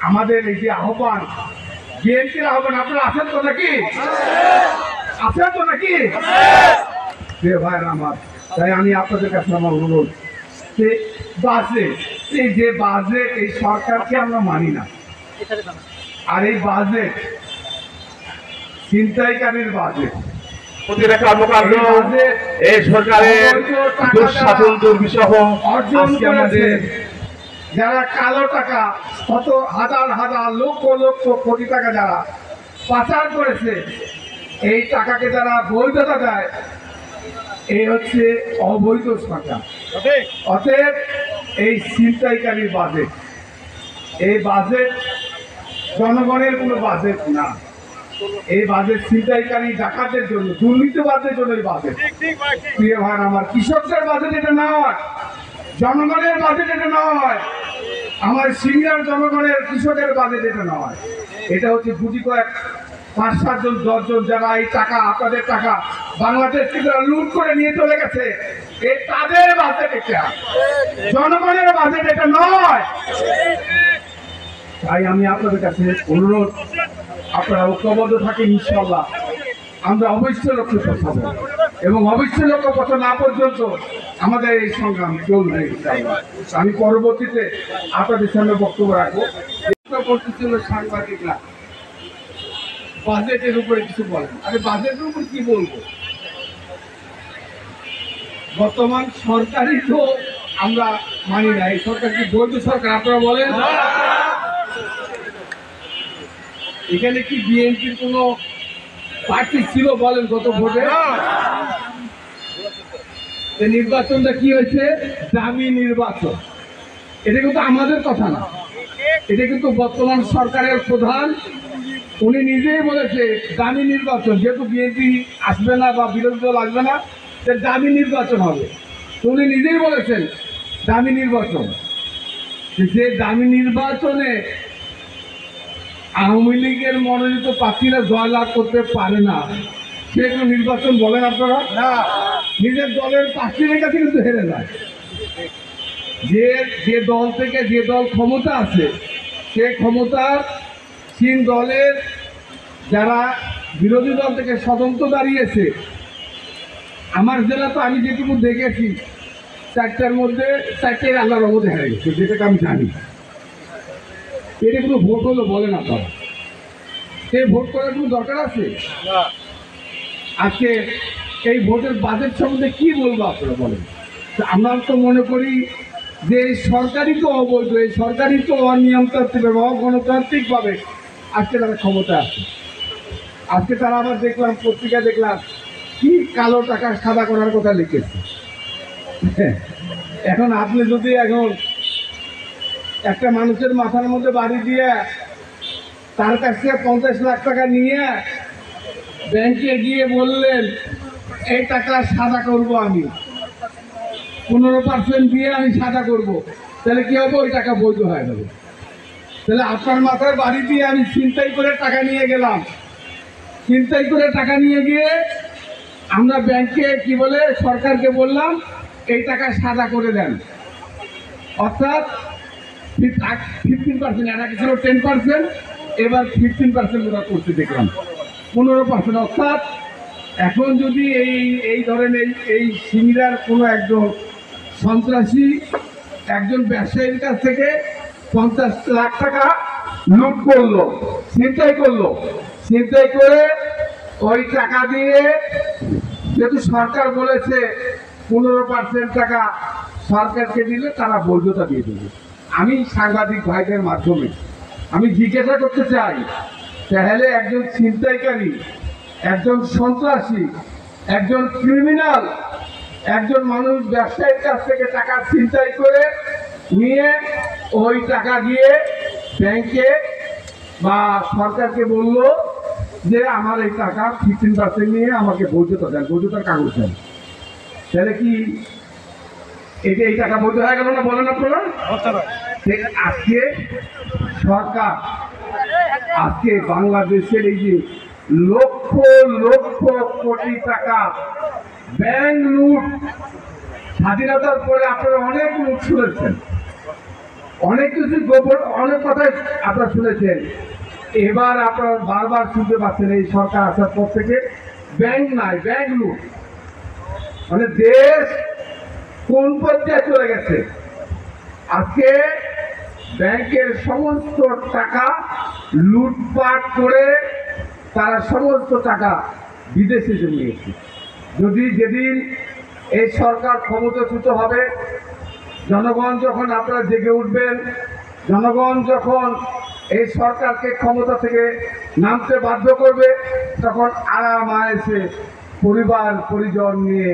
আমাদের এই যে আহ্বান, বিএনপির আহ্বান, আপনারা আছেন তো নাকি? আছেন তো নাকি ভাই আমার? তাই আমি আপনাদের কাছে আমার অনুরোধ, যে বাজেট, এই যে বাজেট, এই সরকারকে আমরা মানি না। আর এই বাজেট ছিনতাইকারীর বাজেট, প্রতিটা কর্মকাণ্ড এই সরকারের দুঃশাসন দুর্বিষহ অর্জন করেছে যারা কালো টাকা, কত হাজার হাজার লক্ষ লক্ষ কোটি টাকা যারা পাচার করেছে, এই টাকাকে যারা বৈধতা দেয়, এই হচ্ছে অবৈধ সরকার। অতএব এই ছিনতাইকারীর বাজেট, এই বাজেট জনগণের কোনো বাজেট না। এই বাজেট ছিনতাইকারী ডাকাতের জন্য, দুর্নীতিবাজের জন্য এই বাজেট। প্রিয় ভাই আমার, কৃষকদের বাজেট এটা নয়, জনগণের বাজেট এটা নয়, আমার সিনিয়র জনগণের কৃষকের বাজেট এটা নয়। এটা হচ্ছে গুটি কয়েক 5-7 জন 10 জন যারা এই টাকা, আপনাদের টাকা বাংলাদেশ থেকে লুট করে নিয়ে চলে গেছে, এই তাদের বাজেট এটা, জনগণের বাজেট এটা নয়। তাই আমি আপনাদের কাছে অনুরোধ, আপনারা ঐক্যবদ্ধ থাকেন, ইনশাল্লাহ আমরা অবশ্যই লক্ষ্যে পৌঁছাবো, এবং অবশ্যই লক্ষ্য পৌঁছা না পর্যন্ত আমাদের এই সংগ্রাম চলবে। আমি পরবর্তীতে আপনাদের সামনে বক্তব্য রাখবো। করতেছিল সাংবাদিকরা বাজেটের উপরে কিছু বলেন। আরে বাজেটের উপর কি বলবো? বর্তমান সরকারই তো আমরা মানি না। এই সরকার কি বৈধ সরকার আপনারা বলেন? এখানে কি বিএনপির কোনো পার্টি ছিল বলেন গত ভোটে? নির্বাচনটা কি হয়েছে? দামি নির্বাচন। এটা কিন্তু আমাদের কথা না, এটা কিন্তু বর্তমান সরকারের প্রধান, উনি নিজেই বলেছে দামি নির্বাচন, যেহেতু বিএনপি আসবে না বা বিরোধী দল আসবে না, দামি নির্বাচন হবে। উনি নিজেই বলেছেন দামি নির্বাচন। যে দামি নির্বাচনে আওয়ামী লীগের মনোনীত প্রার্থীরা জয়লাভ করতে পারে না, সে কোনো নির্বাচন বলেন আপনারা? না, নিজের দলের প্রার্থীদের কাছে কিন্তু হেরে যায়। যে দল থেকে, যে দল ক্ষমতা আছে, সে ক্ষমতার চীন দলের যারা বিরোধী দল থেকে স্বতন্ত্র দাঁড়িয়েছে, আমার জেলা তো আমি যেটুকু দেখেছি 4টার মধ্যে 4টাই আল্লাহর রহমতে হেরে গেছে, যেটাকে আমি জানি। এটা কোনো ভোট হলো বলেন আপনারা? সেই ভোট করার কোনো দরকার আছে? আজকে এই ভোটের বাজেট সম্বন্ধে কি বলবো আপনারা বলেন? আমরা তো মনে করি যে এই সরকারই তো অবৈধ, এই সরকারই তো অনিয়মতান্ত্রিক এবং অগণতান্ত্রিকভাবে আজকে তারা ক্ষমতা আছে। আজকে তারা আবার দেখলাম, পত্রিকা দেখলাম, কি কালো টাকা সাদা করার কথা লিখেছে। এখন আপনি যদি এখন একটা মানুষের মাথার মধ্যে বাড়ি দিয়ে তার কাছ থেকে 50 লাখ টাকা নিয়ে ব্যাংকে গিয়ে বললেন এই টাকা সাদা করব, আমি 15% দিয়ে আমি সাদা করব, তাহলে কি হবে? ওই টাকা বৈধ হয়ে যাবে। তাহলে আপনার মাথার বাড়ি দিয়ে আমি ছিনতাই করে টাকা নিয়ে গেলাম, ছিনতাই করে টাকা নিয়ে গিয়ে আমরা ব্যাংকে কি বলে সরকারকে বললাম এই টাকা সাদা করে দেন, অর্থাৎ 15%, এর আগে ছিল 10%, এবার 15% ওরা করতে দেখলাম, 15%। অর্থাৎ এখন যদি এই ধরনের এই সিঙ্গার কোনো একজন সন্ত্রাসী একজন ব্যবসায়ীর কাছ থেকে 50 লাখ টাকা লুট করলো, ছিনতাই করলো, ছিনতাই করে ওই টাকা দিয়ে, যেহেতু সরকার বলেছে 15% টাকা সরকারকে দিলে তারা বৈধতা দিয়ে দেবে, আমি সাংবাদিক ভাইদের মাধ্যমে আমি জিজ্ঞাসা করতে চাই, তাহলে একজন ছিনতাইকারী, একজন সন্ত্রাসী, একজন ক্রিমিনাল, একজন মানুষ ব্যবসায়ীর কাছ থেকে টাকা ছিনতাই করে নিয়ে ওই টাকা দিয়ে ব্যাংকে বা সরকারকে বলল যে আমার এই টাকা 15% নিয়ে আমাকে বৈধতা দেন, বৈধতার কাগজ দেন, তাহলে কি এটা এই টাকা বৈধ হয়ে গেল না বলেন আপনারা? আজকে সরকার, আজকে বাংলাদেশের এই যে লক্ষ লক্ষ কোটি টাকা ব্যাংক লুট, স্বাধীনতার পরে আপনারা অনেক লুট শুনেছেন, অনেক কিছু গোপন, অনেক কথাই আপনারা শুনেছেন। এবার আপনারা বারবার শুনতে পাচ্ছেন এই সরকার আসার পর থেকে ব্যাংক নাই, ব্যাংক লুট। মানে দেশ কোন পর্যায়ে চলে গেছে। আজকে ব্যাংকের সমস্ত টাকা লুটপাট করে তারা সমস্ত টাকা বিদেশে চলে গেছে। যদি যেদিন এই সরকার ক্ষমতাচ্যুত হবে, জনগণ যখন আপনারা জেগে উঠবেন, জনগণ যখন এই সরকারকে ক্ষমতা থেকে নামতে বাধ্য করবে, তখন আরাম আয়েসে পরিবার পরিজন নিয়ে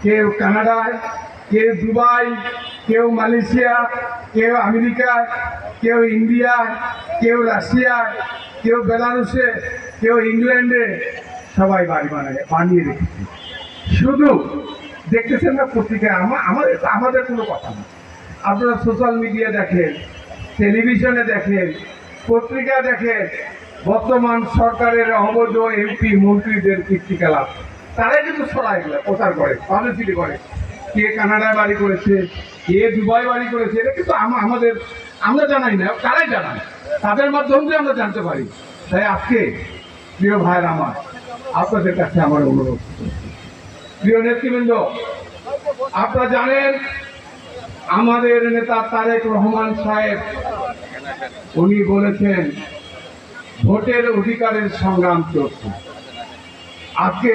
কেউ কানাডায়, কেউ দুবাই, কেউ মালয়েশিয়া, কেউ আমেরিকায়, কেউ ইন্ডিয়ায়, কেউ রাশিয়ায়, কেউ বেলারুসে, কেউ ইংল্যান্ডে, সবাই বাড়ি বানিয়ে রেখেছে। শুধু দেখতেছেন না পত্রিকায়, আমাদের কোনো কথা না। আপনারা সোশ্যাল মিডিয়া দেখেন, টেলিভিশনে দেখেন, পত্রিকা দেখেন, বর্তমান সরকারের অবৈধ এমপি মন্ত্রীদের কীর্তিকলাপ তারাই কিন্তু ছড়াই গেলে প্রচার করে, পাবলিসিটি করে। কে কানাডায় বাড়ি করেছে, কে দুবাই বাড়ি করেছে, এটা কিন্তু আমরা জানাই না, তারাই জানায়। তাদের মাধ্যমে আমরা জানতে পারি। তাই আজকে প্রিয় ভাইয়ের আমার, আপনাদের কাছে আমার অনুরোধ, প্রিয় নেতৃবৃন্দ, আপনারা জানেন আমাদের নেতা তারেক রহমান সাহেব উনি বলেছেন ভোটের অধিকারের সংগ্রাম চলছে। আজকে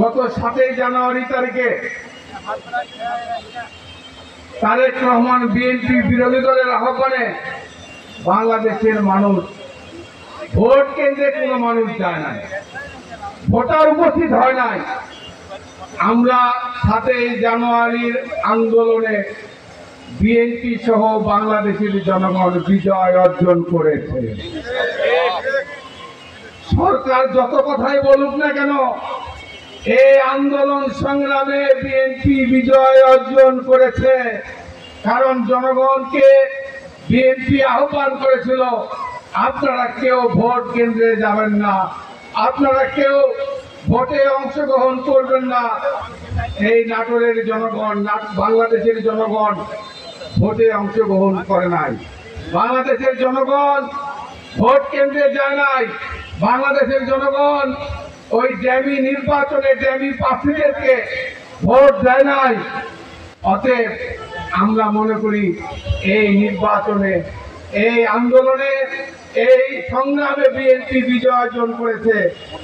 গত 7 জানুয়ারি তারিখে তারেক রহমান বিএনপি বিরোধী দলের আহ্বানে বাংলাদেশের মানুষ ভোট কেন্দ্রে কোনো মানুষ যায় নাই, ভোটার উপস্থিত হয় নাই। আমরা 7 জানুয়ারির আন্দোলনে বিএনপি সহ বাংলাদেশের জনগণ বিজয় অর্জন করেছে। সরকার যত কথাই বলুক না কেন, এই আন্দোলন সংগ্রামে বিএনপি বিজয় অর্জন করেছে। কারণ জনগণকে বিএনপি আহ্বান করেছিল, আপনারা কেউ ভোট কেন্দ্রে যাবেন না, আপনারা কেউ ভোটে অংশগ্রহণ করবেন না। এই নাটোরের জনগণ, বাংলাদেশের জনগণ ভোটে অংশগ্রহণ করে নাই, বাংলাদেশের জনগণ ভোট কেন্দ্রে যায় নাই, বাংলাদেশের জনগণ ওই ড্যামি নির্বাচনে ড্যামি প্রার্থীদেরকে ভোট দেয় নাই। অতএব আমরা মনে করি এই নির্বাচনে, এই আন্দোলনে, এই সংগ্রামে বিএনপি বিজয় অর্জন করেছে।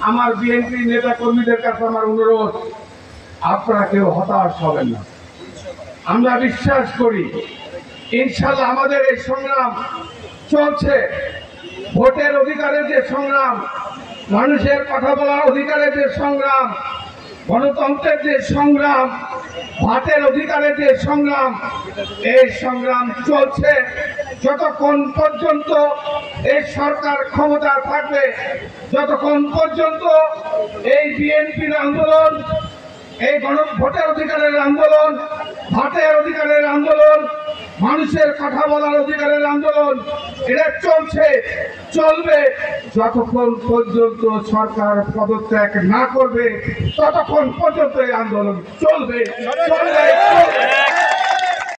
আমার বিএনপি নেতা কর্মীদের কাছে আমার অনুরোধ, আপনারা কেউ হতাশ হবেন না। আমরা বিশ্বাস করি ইনশাআল্লাহ আমাদের এই সংগ্রাম চলছে। ভোটের অধিকারের যে সংগ্রাম, মানুষের কথা বলার অধিকারের যে সংগ্রাম, গণতন্ত্রের যে সংগ্রাম, ভোটের অধিকারের যে সংগ্রাম, এই সংগ্রাম চলছে যতক্ষণ পর্যন্ত এই সরকার ক্ষমতা থাকবে, যতক্ষণ পর্যন্ত এই বিএনপির আন্দোলন, এই ভোটের অধিকারের আন্দোলন, ভোটের অধিকারের আন্দোলন, মানুষের কথা বলার অধিকারের আন্দোলন, এটা চলছে, চলবে। যতক্ষণ পর্যন্ত সরকার পদত্যাগ না করবে ততক্ষণ পর্যন্ত এই আন্দোলন চলবে, চলবে।